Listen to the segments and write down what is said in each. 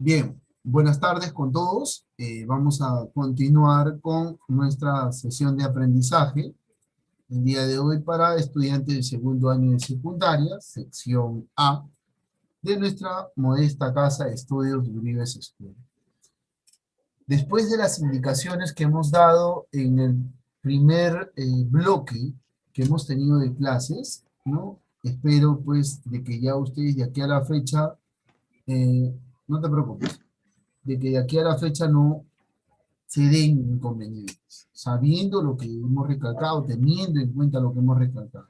Bien, buenas tardes con todos. Vamos a continuar con nuestra sesión de aprendizaje el día de hoy para estudiantes de segundo año de secundaria, sección A, de nuestra modesta casa de estudios de Uribe School. Después de las indicaciones que hemos dado en el primer bloque que hemos tenido de clases, ¿no? Espero pues de que ya ustedes de aquí a la fecha, eh, no te preocupes, de que de aquí a la fecha no se den inconvenientes, sabiendo lo que hemos recalcado, teniendo en cuenta lo que hemos recalcado.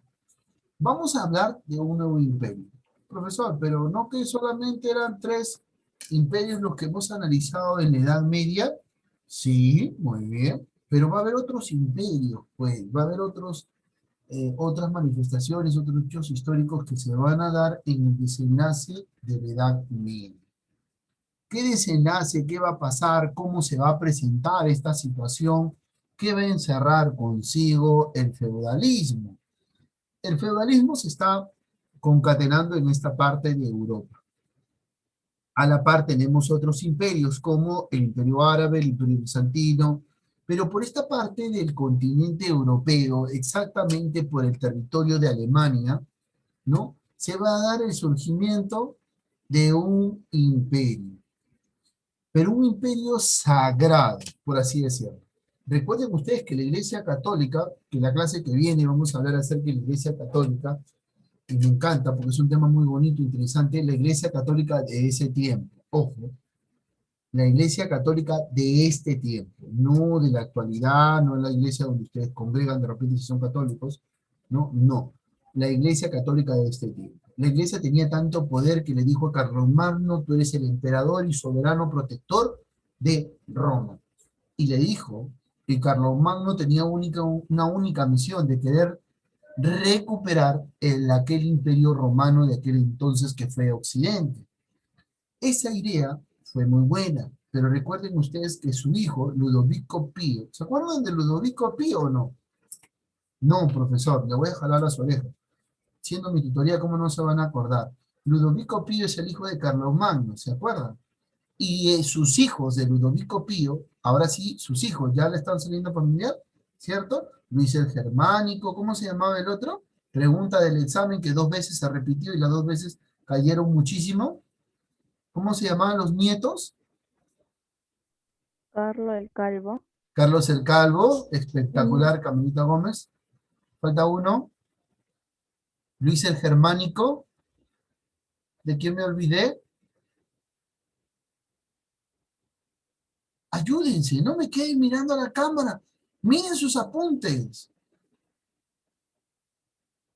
Vamos a hablar de un nuevo imperio. Profesor, pero no que solamente eran tres imperios los que hemos analizado en la Edad Media. Sí, muy bien, pero va a haber otros imperios, pues, va a haber otras manifestaciones, otros hechos históricos que se van a dar en el desenlace de la Edad Media. ¿Qué desenlace, qué va a pasar, cómo se va a presentar esta situación, qué va a encerrar consigo el feudalismo? El feudalismo se está concatenando en esta parte de Europa. A la par tenemos otros imperios como el imperio árabe, el imperio bizantino, pero por esta parte del continente europeo, exactamente por el territorio de Alemania, ¿no? Se va a dar el surgimiento de un imperio, pero un imperio sagrado, por así decirlo. Recuerden ustedes que la Iglesia Católica, que en la clase que viene vamos a hablar acerca de la Iglesia Católica, y me encanta porque es un tema muy bonito, interesante, la Iglesia Católica de ese tiempo, ojo, la Iglesia Católica de este tiempo, no de la actualidad, no la iglesia donde ustedes congregan de repente si son católicos, no, no, la Iglesia Católica de este tiempo. La iglesia tenía tanto poder que le dijo a Carlomagno, tú eres el emperador y soberano protector de Roma. Y le dijo que Carlomagno tenía una única misión de querer recuperar aquel imperio romano de aquel entonces que fue Occidente. Esa idea fue muy buena, pero recuerden ustedes que su hijo, Ludovico Pío, ¿se acuerdan de Ludovico Pío o no? No, profesor, le voy a jalar las orejas. Siendo mi tutoría, ¿cómo no se van a acordar? Ludovico Pío es el hijo de Carlomagno, ¿se acuerdan? Y sus hijos de Ludovico Pío, ahora sí, sus hijos ya le están saliendo familiar, ¿cierto? Luis el Germánico, ¿cómo se llamaba el otro? Pregunta del examen que dos veces se repitió y las dos veces cayeron muchísimo. ¿Cómo se llamaban los nietos? Carlos el Calvo. Carlos el Calvo, Mm, espectacular, Caminita Gómez. Falta uno. Luis el Germánico, ¿de quién me olvidé? Ayúdense, no me queden mirando a la cámara. Miren sus apuntes.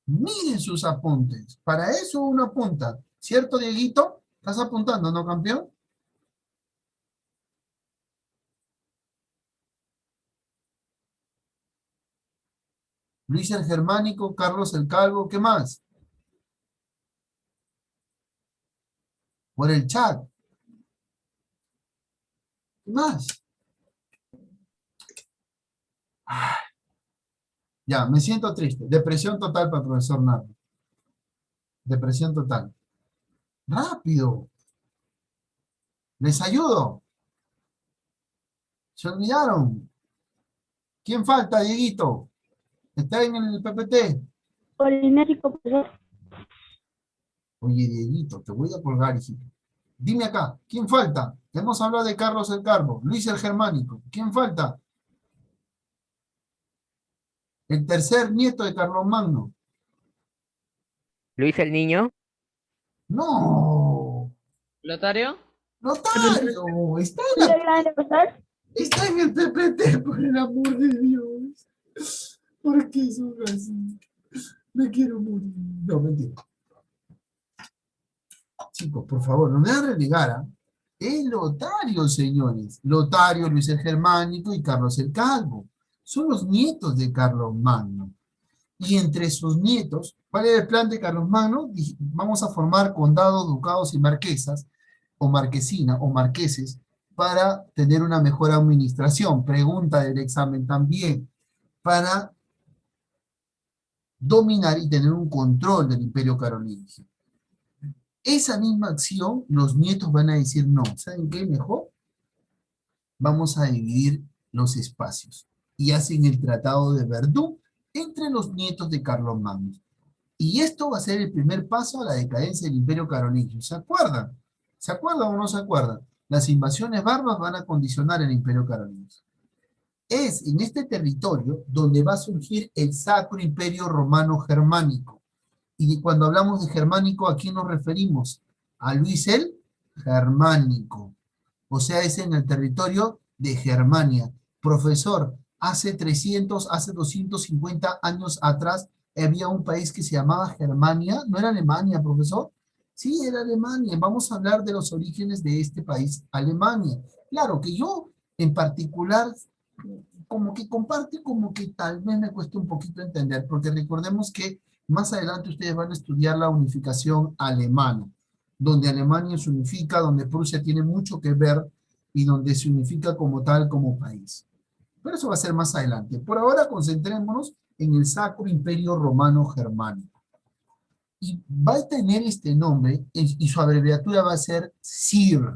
Miren sus apuntes. Para eso uno apunta. ¿Cierto, Dieguito? ¿Estás apuntando, no, campeón? Luis el Germánico, Carlos el Calvo, ¿qué más? Por el chat. ¿Qué más? Ah, ya, me siento triste. Depresión total para el profesor Nardo. Depresión total. Rápido. ¿Les ayudo? ¿Se olvidaron? ¿Quién falta, Dieguito? ¿Está en el PPT? Polinésico, profesor. Oye, Dieguito, te voy a colgar, hijito. Dime acá, ¿quién falta? Hemos hablado de Carlos el Calvo, Luis el Germánico. ¿Quién falta? El tercer nieto de Carlomagno. Luis el Niño. ¡No! ¿Lotario? ¡Notario! Está en, ¿Dónde grande, profesor? está en el PPT, por el amor de Dios. ¿Por qué son así? Me quiero morir. No, mentira. Chicos, por favor, no me hagan renegar, ¿ah? Es Lotario, señores. Lotario, Luis el Germánico y Carlos el Calvo. Son los nietos de Carlos Magno. Y entre sus nietos, ¿cuál era el plan de Carlos Magno? Vamos a formar condados, ducados y marquesas, o marquesina, o marqueses, para tener una mejor administración. Pregunta del examen también. Para dominar y tener un control del imperio carolingio. esa misma acción, los nietos van a decir, no, ¿saben qué? Mejor vamos a dividir los espacios. Y hacen el Tratado de Verdún entre los nietos de Carlomagno. Y esto va a ser el primer paso a la decadencia del Imperio Carolingio. ¿Se acuerdan? ¿Se acuerdan o no se acuerdan? Las invasiones bárbaras van a condicionar el Imperio Carolingio. Es en este territorio donde va a surgir el Sacro Imperio Romano Germánico. Y cuando hablamos de germánico, ¿a quién nos referimos? A Luis el Germánico. O sea, es en el territorio de Germania. Profesor, hace 250 años atrás había un país que se llamaba Germania. ¿No era Alemania, profesor? Sí, era Alemania. Vamos a hablar de los orígenes de este país, Alemania. Claro que yo, en particular, como que comparte, como que tal vez me cuesta un poquito entender, porque recordemos que más adelante ustedes van a estudiar la unificación alemana, donde Alemania se unifica, donde Prusia tiene mucho que ver y donde se unifica como tal, como país. Pero eso va a ser más adelante. Por ahora concentrémonos en el Sacro Imperio Romano Germánico. Y va a tener este nombre, y su abreviatura va a ser SIR.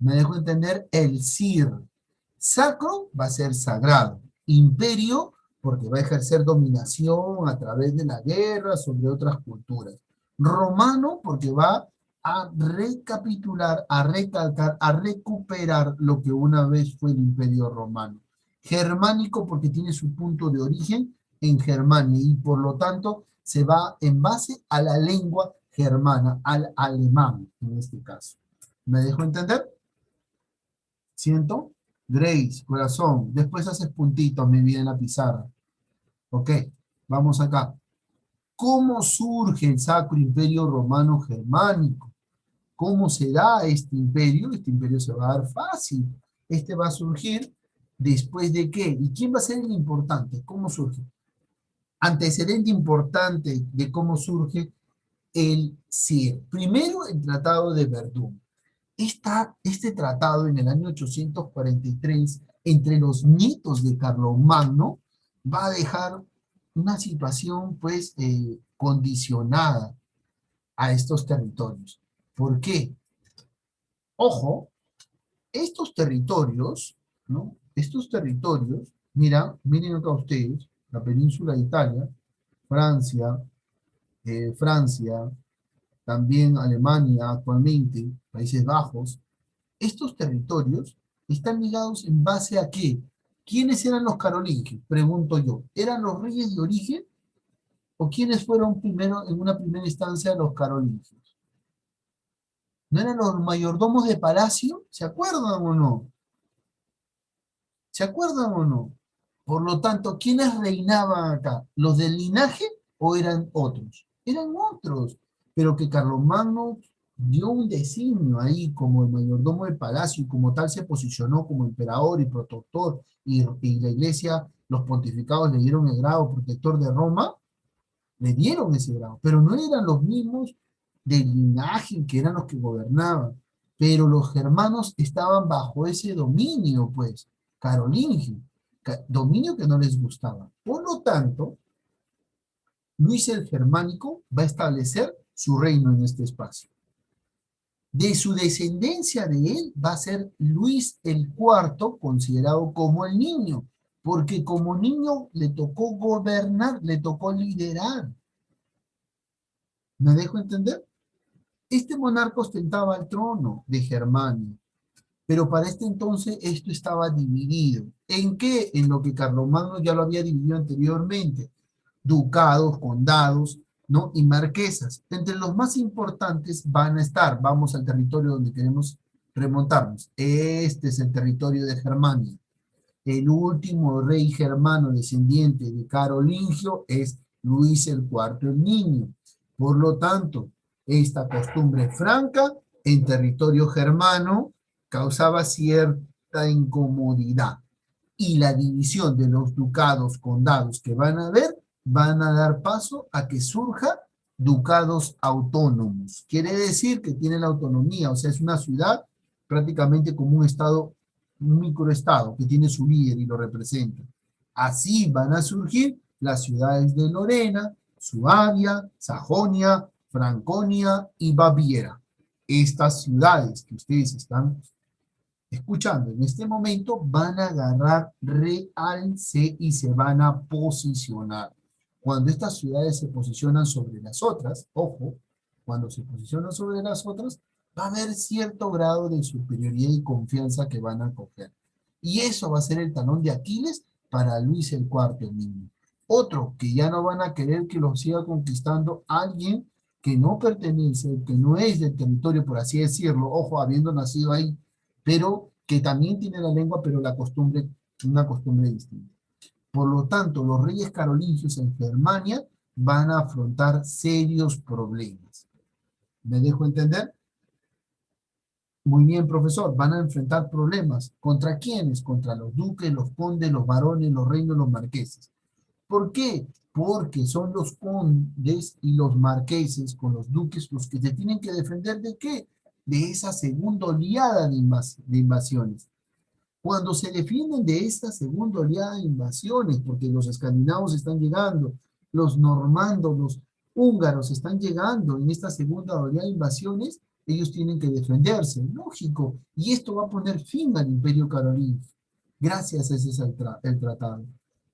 ¿Me dejo entender? El SIR. Sacro va a ser sagrado. Imperio, porque va a ejercer dominación a través de la guerra sobre otras culturas. Romano, porque va a recapitular, a recalcar, a recuperar lo que una vez fue el Imperio Romano. Germánico, porque tiene su punto de origen en Germania y por lo tanto se va en base a la lengua germana, al alemán en este caso. ¿Me dejo entender? ¿Siento? Grace, corazón. Después haces puntitos, mi vida, en la pizarra. Ok, vamos acá. ¿Cómo surge el Sacro Imperio Romano Germánico? ¿Cómo se da este imperio? Este imperio se va a dar fácil. Este va a surgir después de qué. ¿Y quién va a ser el importante? ¿Cómo surge? Antecedente importante de cómo surge el CIR. Primero, el Tratado de Verdún. Este tratado en el año 843 entre los nietos de Carlomagno va a dejar una situación pues condicionada a estos territorios. ¿Por qué? Ojo, estos territorios, ¿no? Estos territorios, miren acá ustedes, la península de Italia, Francia, Francia, también Alemania actualmente, Países Bajos. Estos territorios están ligados en base a qué. ¿Quiénes eran los carolingios? Pregunto yo. ¿Eran los reyes de origen o quiénes fueron primero en una primera instancia los carolingios? ¿No eran los mayordomos de palacio? ¿Se acuerdan o no? ¿Se acuerdan o no? Por lo tanto, ¿quiénes reinaban acá? ¿Los del linaje o eran otros? Eran otros, pero que Carlomagno dio un designio ahí como el mayordomo del palacio y como tal se posicionó como emperador y protector y la iglesia, los pontificados le dieron el grado protector de Roma, le dieron ese grado, pero no eran los mismos del linaje que eran los que gobernaban, pero los germanos estaban bajo ese dominio, pues, carolingio, dominio que no les gustaba. Por lo tanto, Luis el Germánico va a establecer su reino en este espacio. De su descendencia de él va a ser Luis el Cuarto, considerado como el niño, porque como niño le tocó gobernar, le tocó liderar. ¿Me dejo entender? Este monarca ostentaba el trono de Germania, pero para este entonces esto estaba dividido. ¿En qué? En lo que Carlomagno ya lo había dividido anteriormente. Ducados, condados, ¿no? Y marquesas. Entre los más importantes van a estar, vamos al territorio donde queremos remontarnos. Este es el territorio de Germania. El último rey germano descendiente de Carolingio es Luis el Cuarto el Niño. Por lo tanto, esta costumbre franca en territorio germano causaba cierta incomodidad. Y la división de los ducados, condados que van a haber, van a dar paso a que surja ducados autónomos. Quiere decir que tienen la autonomía, o sea, es una ciudad prácticamente como un estado, un microestado que tiene su líder y lo representa. Así van a surgir las ciudades de Lorena, Suabia, Sajonia, Franconia y Baviera. Estas ciudades que ustedes están escuchando en este momento van a agarrar realce y se van a posicionar. Cuando estas ciudades se posicionan sobre las otras, ojo, cuando se posicionan sobre las otras, va a haber cierto grado de superioridad y confianza que van a coger. Y eso va a ser el talón de Aquiles para Luis el Cuarto, niño. Otro que ya no van a querer que lo siga conquistando alguien que no pertenece, que no es del territorio, por así decirlo, ojo, habiendo nacido ahí, pero que también tiene la lengua, pero la costumbre, una costumbre distinta. Por lo tanto, los reyes carolingios en Germania van a afrontar serios problemas. ¿Me dejo entender? Muy bien, profesor. Van a enfrentar problemas. ¿Contra quiénes? Contra los duques, los condes, los varones, los reinos, los marqueses. ¿Por qué? Porque son los condes y los marqueses con los duques los que se tienen que defender ¿de qué? De esa segunda oleada de invasiones. Cuando se defienden de esta segunda oleada de invasiones, porque los escandinavos están llegando, los normandos, los húngaros están llegando en esta segunda oleada de invasiones, ellos tienen que defenderse, lógico, y esto va a poner fin al Imperio Carolingio. Gracias a ese es el tratado.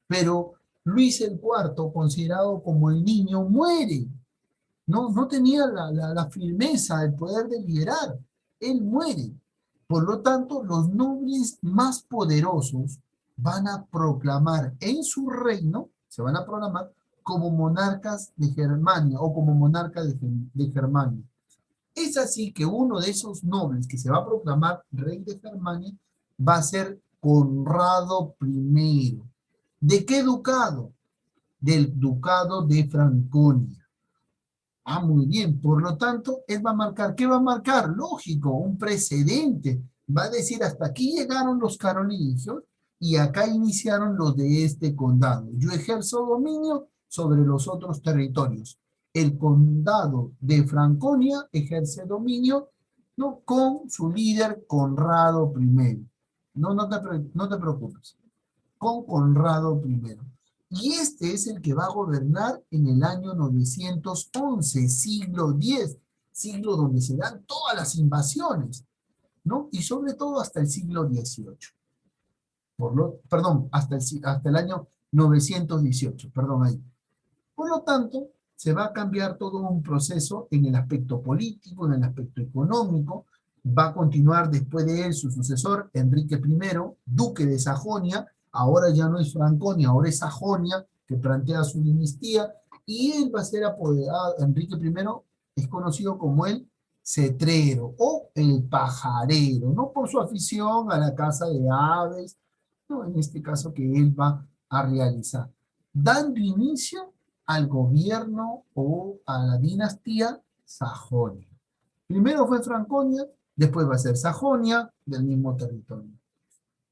Pero Luis el Cuarto, considerado como el niño, muere. No tenía la firmeza, el poder de liderar. Él muere. Por lo tanto, los nobles más poderosos van a proclamar en su reino, se van a proclamar como monarcas de Germania o como monarca de Germania. Es así que uno de esos nobles que se va a proclamar rey de Germania va a ser Conrado I. ¿De qué ducado? Del ducado de Franconia. Ah, muy bien. Por lo tanto, él va a marcar, ¿qué va a marcar? Lógico, un precedente. Va a decir, hasta aquí llegaron los carolingios y acá iniciaron los de este condado. Yo ejerzo dominio sobre los otros territorios. El condado de Franconia ejerce dominio, ¿no?, con su líder Conrado I. No te preocupes. Con Conrado I. Y este es el que va a gobernar en el año 911, siglo X, siglo donde se dan todas las invasiones, ¿no? Y sobre todo hasta el siglo XVIII. Perdón, hasta el año 918, perdón ahí. Por lo tanto, se va a cambiar todo un proceso en el aspecto político, en el aspecto económico. Va a continuar después de él su sucesor, Enrique I, duque de Sajonia. Ahora ya no es Franconia, ahora es Sajonia, que plantea su dinastía, y él va a ser apoderado. Enrique I es conocido como el cetrero o el pajarero, no por su afición a la caza de aves, no, en este caso que él va a realizar, dando inicio al gobierno o a la dinastía Sajonia. Primero fue Franconia, después va a ser Sajonia, del mismo territorio.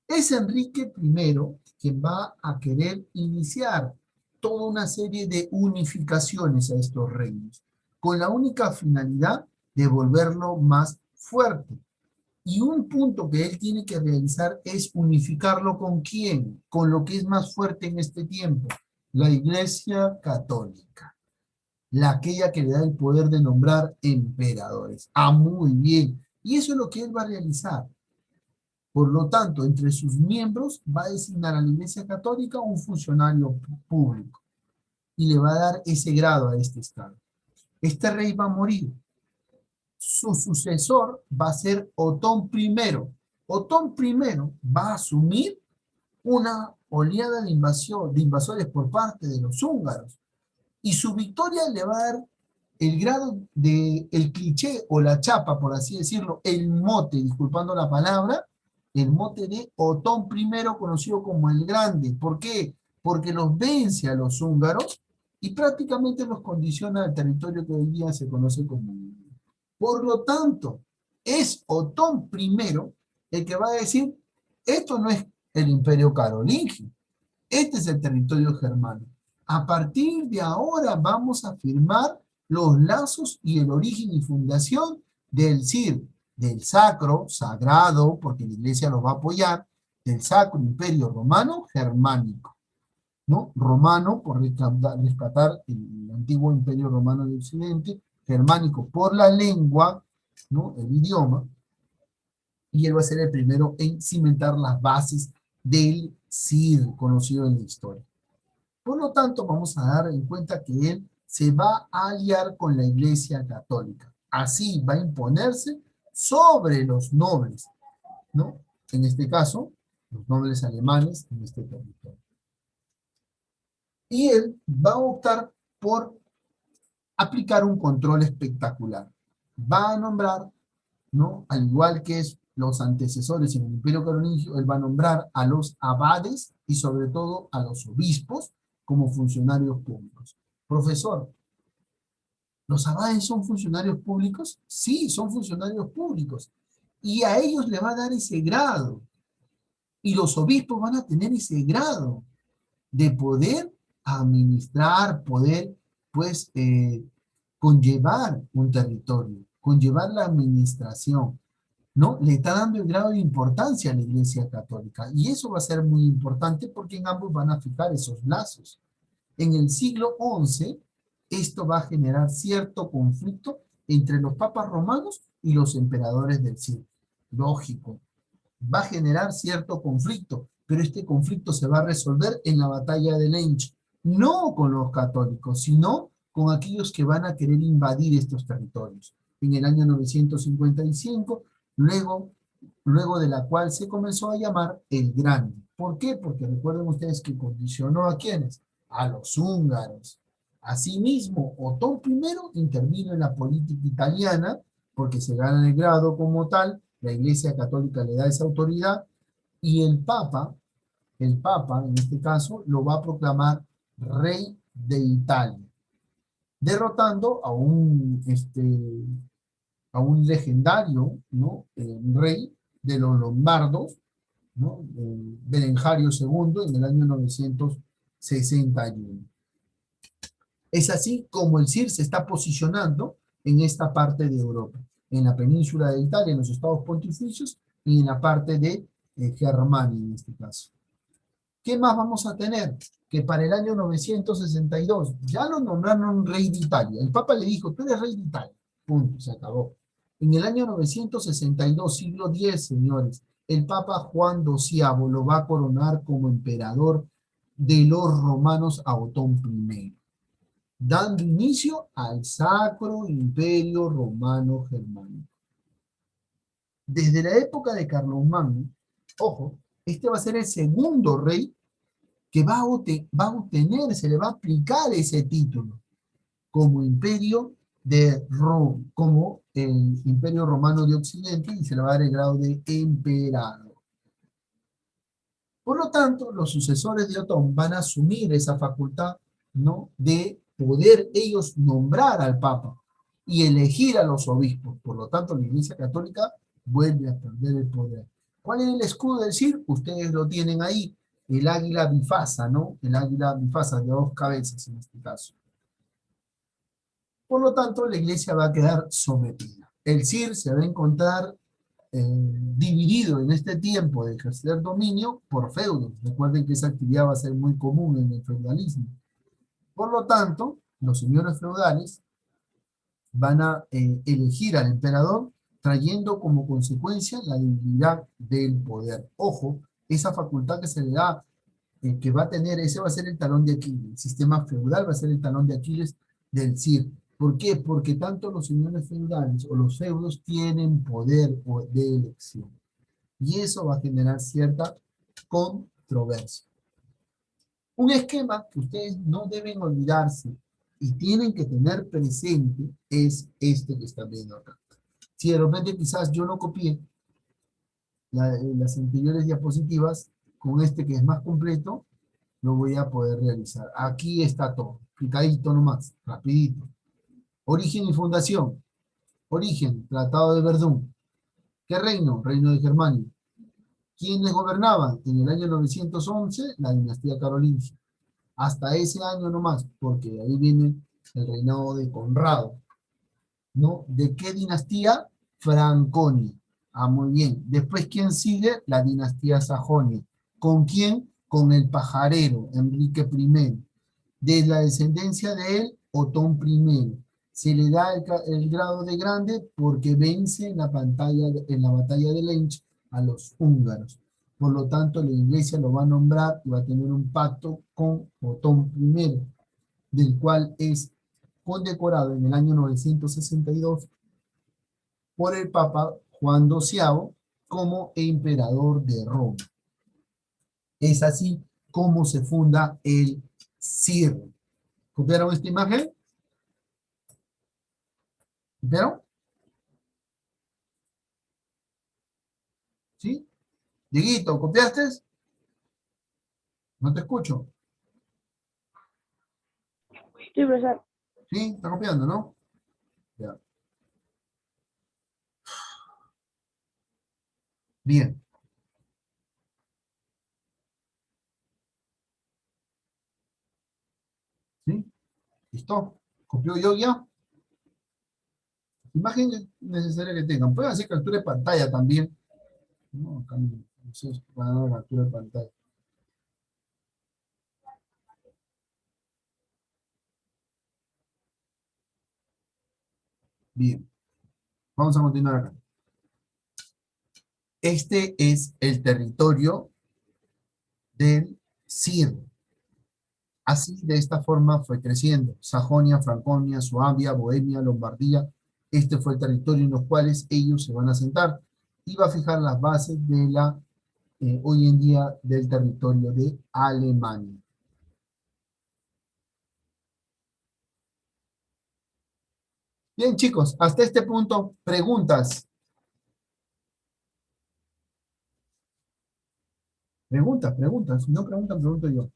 Es Enrique I quien va a querer iniciar toda una serie de unificaciones a estos reinos, con la única finalidad de volverlo más fuerte. Y un punto que él tiene que realizar es unificarlo ¿con quién? Con lo que es más fuerte en este tiempo, la Iglesia Católica, aquella que le da el poder de nombrar emperadores. Ah, muy bien. Y eso es lo que él va a realizar. Por lo tanto, entre sus miembros va a designar a la Iglesia Católica un funcionario público y le va a dar ese grado a este estado. Este rey va a morir. Su sucesor va a ser Otón I. Otón I va a asumir una oleada de invasores por parte de los húngaros. Y su victoria le va a dar el grado de, el cliché o la chapa, por así decirlo, el mote, disculpando la palabra, el mote de Otón I, conocido como el Grande. ¿Por qué? Porque los vence a los húngaros y prácticamente los condiciona al territorio que hoy día se conoce como Hungría. Por lo tanto, es Otón I el que va a decir, esto no es el Imperio Carolingio, este es el territorio germano. A partir de ahora vamos a firmar los lazos y el origen y fundación del CIR, del sacro, sagrado, porque la iglesia lo va a apoyar, del Sacro Imperio Romano Germánico, ¿no? Romano, por rescatar el antiguo Imperio Romano de Occidente, germánico por la lengua, ¿no? El idioma, y él va a ser el primero en cimentar las bases del CIR, conocido en la historia. Por lo tanto, vamos a dar en cuenta que él se va a aliar con la Iglesia Católica. Así va a imponerse sobre los nobles, ¿no? En este caso, los nobles alemanes en este territorio. Y él va a optar por aplicar un control espectacular. Va a nombrar, ¿no? Al igual que los antecesores en el Imperio Carolingio, él va a nombrar a los abades y sobre todo a los obispos como funcionarios públicos. Profesor, ¿los abades son funcionarios públicos? Sí, son funcionarios públicos. Y a ellos le va a dar ese grado. Y los obispos van a tener ese grado de poder administrar, poder, pues, conllevar un territorio, conllevar la administración, ¿no? Le está dando el grado de importancia a la Iglesia Católica. Y eso va a ser muy importante porque en ambos van a fijar esos lazos. En el siglo XI, esto va a generar cierto conflicto entre los papas romanos y los emperadores del siglo. Lógico, va a generar cierto conflicto, pero este conflicto se va a resolver en la batalla de Lynch, no con los católicos, sino con aquellos que van a querer invadir estos territorios. En el año 955, luego de la cual se comenzó a llamar el Grande. ¿Por qué? Porque recuerden ustedes que condicionó a ¿quiénes? A los húngaros. Asimismo, Otón I intervino en la política italiana porque se gana el grado como tal, la Iglesia Católica le da esa autoridad y el Papa en este caso, lo va a proclamar rey de Italia, derrotando a un legendario, ¿no? Rey de los lombardos, ¿no? Berengario II en el año 961. Es así como el CIR se está posicionando en esta parte de Europa, en la península de Italia, en los estados pontificios, y en la parte de Germania en este caso. ¿Qué más vamos a tener? Que para el año 962 ya lo nombraron rey de Italia. El Papa le dijo, tú eres rey de Italia. Punto, se acabó. En el año 962, siglo X, señores, el Papa Juan XII lo va a coronar como emperador de los romanos a Otón I, dando inicio al Sacro Imperio Romano Germánico. Desde la época de Carlomagno, ojo, este va a ser el segundo rey que va a obtener, se le va a aplicar ese título como imperio de Roma, como el Imperio Romano de Occidente, y se le va a dar el grado de emperador. Por lo tanto, los sucesores de Otón van a asumir esa facultad, ¿no?, de poder ellos nombrar al Papa y elegir a los obispos. Por lo tanto, la Iglesia Católica vuelve a perder el poder. ¿Cuál es el escudo del CIR? Ustedes lo tienen ahí, el águila bifasa, ¿no? El águila bifasa de 2 cabezas en este caso. Por lo tanto, la Iglesia va a quedar sometida. El CIR se va a encontrar dividido en este tiempo de ejercer dominio por feudos. Recuerden que esa actividad va a ser muy común en el feudalismo. Por lo tanto, los señores feudales van a elegir al emperador trayendo como consecuencia la debilidad del poder. Ojo, esa facultad que se le da, que va a tener, ese va a ser el talón de Aquiles. El sistema feudal va a ser el talón de Aquiles del CIR. ¿Por qué? Porque tanto los señores feudales o los feudos tienen poder de elección. Y eso va a generar cierta controversia. Un esquema que ustedes no deben olvidarse y tienen que tener presente es este que están viendo acá. Si de repente quizás yo no copié las anteriores diapositivas, con este que es más completo, lo voy a poder realizar. Aquí está todo, explicadito nomás, rapidito. Origen y fundación. Origen, Tratado de Verdún. ¿Qué reino? Reino de Germania. ¿Quiénes gobernaban? En el año 911, la dinastía carolingia. Hasta ese año nomás, porque de ahí viene el reinado de Conrado, ¿no? ¿De qué dinastía? Franconia. Ah, muy bien. Después, ¿quién sigue? La dinastía Sajonia. ¿Con quién? Con el pajarero, Enrique I. De la descendencia de él, Otón I. Se le da el grado de grande porque vence en la en la batalla de Lynch a los húngaros. Por lo tanto, la iglesia lo va a nombrar y va a tener un pacto con Otón I, del cual es condecorado en el año 962 por el Papa Juan XII como emperador de Roma. Es así como se funda el CIR. ¿Copiaron esta imagen? ¿Copiaron? ¿Sí? Dieguito, ¿copiaste? No te escucho. Sí, profesor. ¿Sí? ¿Está copiando, no? Ya. Bien. ¿Sí? ¿Listo? ¿Copió yo ya? Imagen necesaria que tengan. Pueden hacer captura de pantalla también. No, acá no sé si van a dar captura de pantalla. Bien. Vamos a continuar acá. Este es el territorio del CIR. Así, de esta forma fue creciendo. Sajonia, Franconia, Suabia, Bohemia, Lombardía. Este fue el territorio en los cuales ellos se van a asentar. Y va a fijar las bases de la, hoy en día, del territorio de Alemania. Bien, chicos, hasta este punto, preguntas. Preguntas. Si no preguntan, pregunto yo.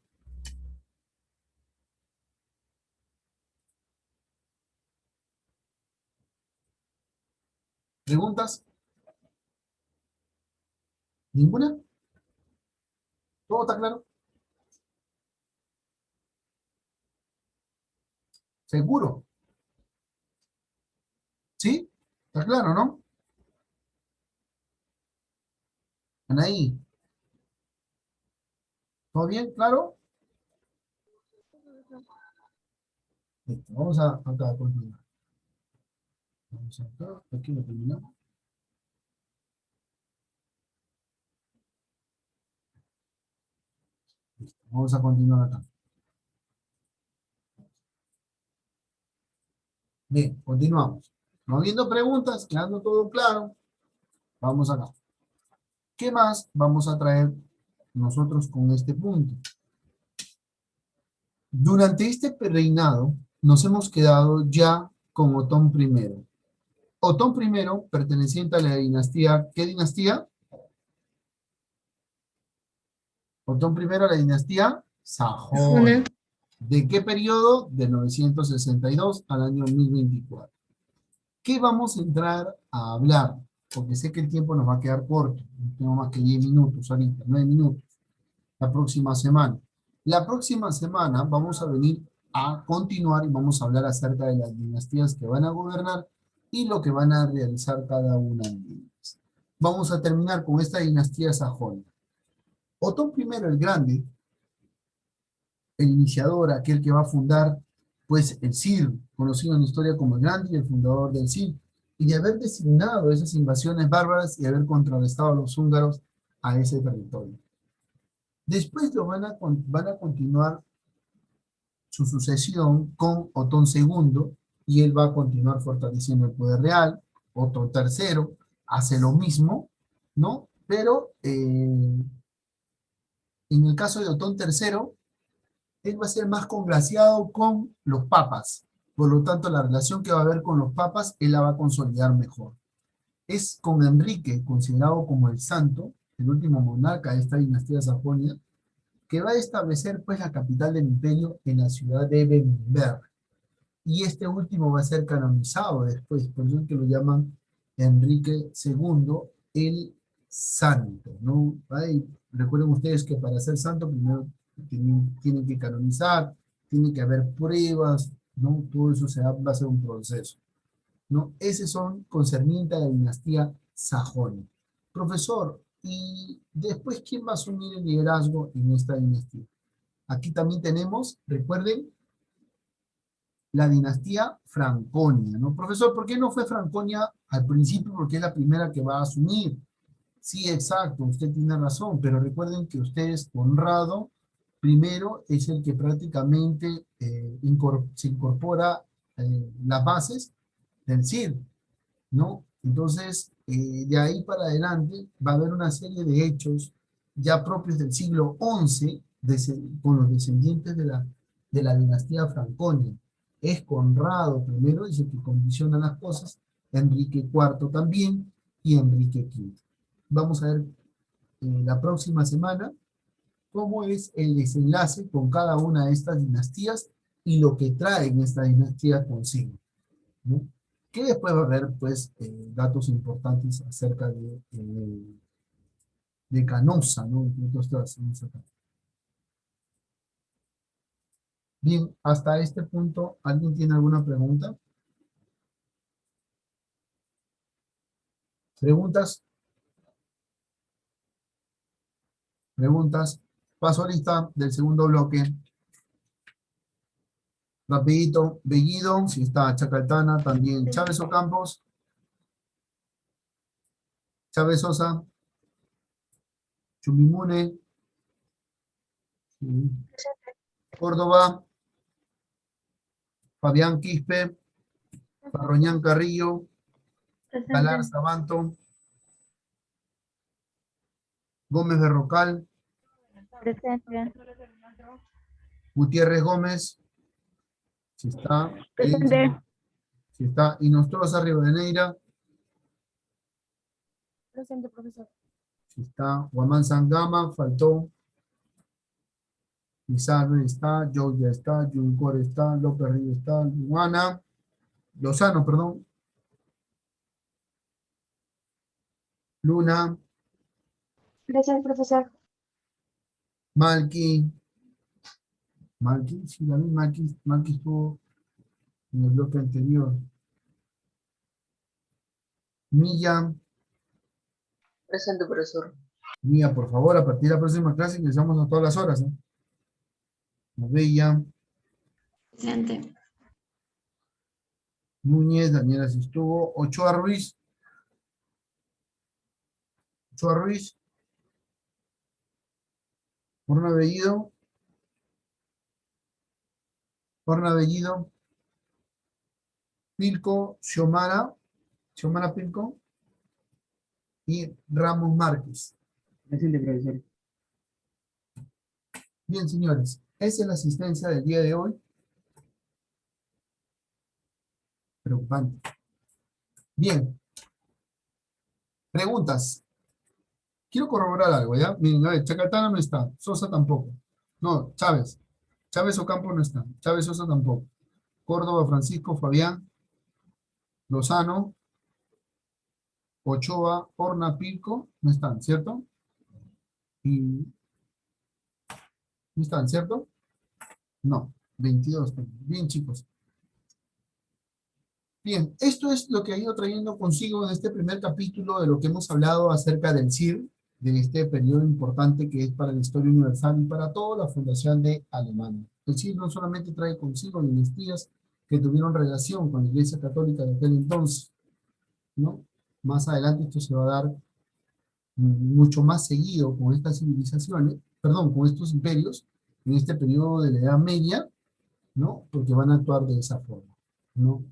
¿Preguntas? ¿Ninguna? ¿Todo está claro? ¿Seguro? ¿Sí? ¿Está claro, no? Anaí, ¿todo bien? ¿Claro? Listo, vamos a acá a continuar. Vamos acá, aquí lo terminamos. Listo, vamos a continuar acá. Bien, continuamos. No habiendo preguntas, quedando todo claro, vamos acá. ¿Qué más vamos a traer nosotros con este punto? Durante este reinado nos hemos quedado ya con Otón I. Otón I, perteneciente a la dinastía, ¿qué dinastía? Otón I a la dinastía Sajona. ¿De qué periodo? De 962 al año 1024. ¿Qué vamos a entrar a hablar? Porque sé que el tiempo nos va a quedar corto. No tengo más que 10 minutos ahorita, 9 minutos. La próxima semana. La próxima semana vamos a venir a continuar y vamos a hablar acerca de las dinastías que van a gobernar y lo que van a realizar cada una de ellas. Vamos a terminar con esta dinastía sajona. Otón I el Grande, el iniciador, aquel que va a fundar pues el CIR, conocido en la historia como el Grande y el fundador del CIR, y de haber designado esas invasiones bárbaras y haber contrarrestado a los húngaros a ese territorio. Después van a continuar su sucesión con Otón II, y él va a continuar fortaleciendo el poder real. Otón III hace lo mismo, ¿no? Pero en el caso de Otón III, él va a ser más congraciado con los papas. Por lo tanto, la relación que va a haber con los papas, él la va a consolidar mejor. Es con Enrique, considerado como el santo, el último monarca de esta dinastía sajonia, que va a establecer pues la capital del imperio en la ciudad de Bemberg. Y este último va a ser canonizado después, por eso es que lo llaman Enrique II el Santo, ¿no? Ay, recuerden ustedes que para ser santo primero tienen que canonizar, tiene que haber pruebas, ¿no? Todo eso va a ser un proceso, ¿no? Esos son concernientes a la dinastía Sajonia. Profesor, ¿y después quién va a asumir el liderazgo en esta dinastía? Aquí también tenemos, recuerden, la dinastía Franconia, ¿no? Profesor, ¿por qué no fue Franconia al principio? Porque es la primera que va a asumir. Sí, exacto, usted tiene razón, pero recuerden que usted es Conrado primero, es el que prácticamente se incorpora las bases del CIR, ¿no? Entonces, de ahí para adelante va a haber una serie de hechos ya propios del siglo XI con los descendientes de la dinastía Franconia. Es Conrado primero, es el que condiciona las cosas, Enrique IV también y Enrique V. Vamos a ver la próxima semana cómo es el desenlace con cada una de estas dinastías y lo que traen esta dinastía consigo, ¿no? Que después va a haber, pues, datos importantes acerca de Canosa, ¿no? Bien, hasta este punto, ¿alguien tiene alguna pregunta? ¿Preguntas? ¿Preguntas? Paso a lista del segundo bloque. Rapidito, Bellido, si está Chacaltana, también Chávez Ocampos, Chávez Sosa, Chumimune, Córdoba, Fabián Quispe, Parroñán Carrillo, Galar Presente. Sabanto, Gómez Berrocal, Presente. Gutiérrez Gómez, si está, Presente. si está, Inostroza Rivadeneira, Presente, profesor. si está, Guamán Sangama, faltó, Pizarro está, Joe ya está, Juncor está, López Río está, Lozano, perdón, Luna, Presente, profesor. Malki, sí, la vi, Malki estuvo en el bloque anterior, Milla, Presente, profesor. Mía, por favor, a partir de la próxima clase ingresamos a todas las horas, ¿eh? Bella, Presente. Núñez, Daniela si estuvo, Ochoa Ruiz, Orna Bellido, Pilco, Xiomara Pilco y Ramos Márquez. Presente, profesor. Bien, señores, esa es la asistencia del día de hoy. Preocupante. Bien, preguntas. Quiero corroborar algo, ¿ya? Miren, a ver, Chacatana no está, Sosa tampoco. No, Chávez. Chávez Ocampo no está, Chávez Sosa tampoco. Córdoba, Francisco, Fabián, Lozano, Ochoa, Orna, Pilco, no están, ¿cierto? Y no están, ¿cierto? No, 22. Bien, chicos. Bien, esto es lo que ha ido trayendo consigo en este primer capítulo de lo que hemos hablado acerca del CIR, de este periodo importante que es para la historia universal y para toda la fundación de Alemania. El CIR no solamente trae consigo dinastías que tuvieron relación con la Iglesia Católica de aquel entonces, ¿no? Más adelante esto se va a dar mucho más seguido con estas civilizaciones, perdón, con estos imperios, en este periodo de la Edad Media, ¿no? Porque van a actuar de esa forma, ¿no?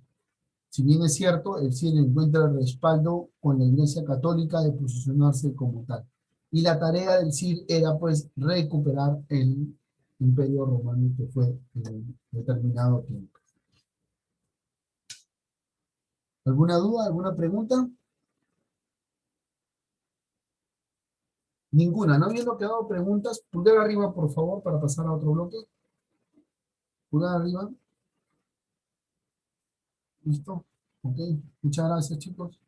Si bien es cierto, el CIR encuentra el respaldo con la Iglesia Católica de posicionarse como tal. Y la tarea del CIR era, pues, recuperar el Imperio Romano que fue en determinado tiempo. ¿Alguna duda? ¿Alguna pregunta? Ninguna. No habiendo quedado preguntas, pulgar arriba, por favor, para pasar a otro bloque. Pulgar arriba. ¿Listo? Ok. Muchas gracias, chicos.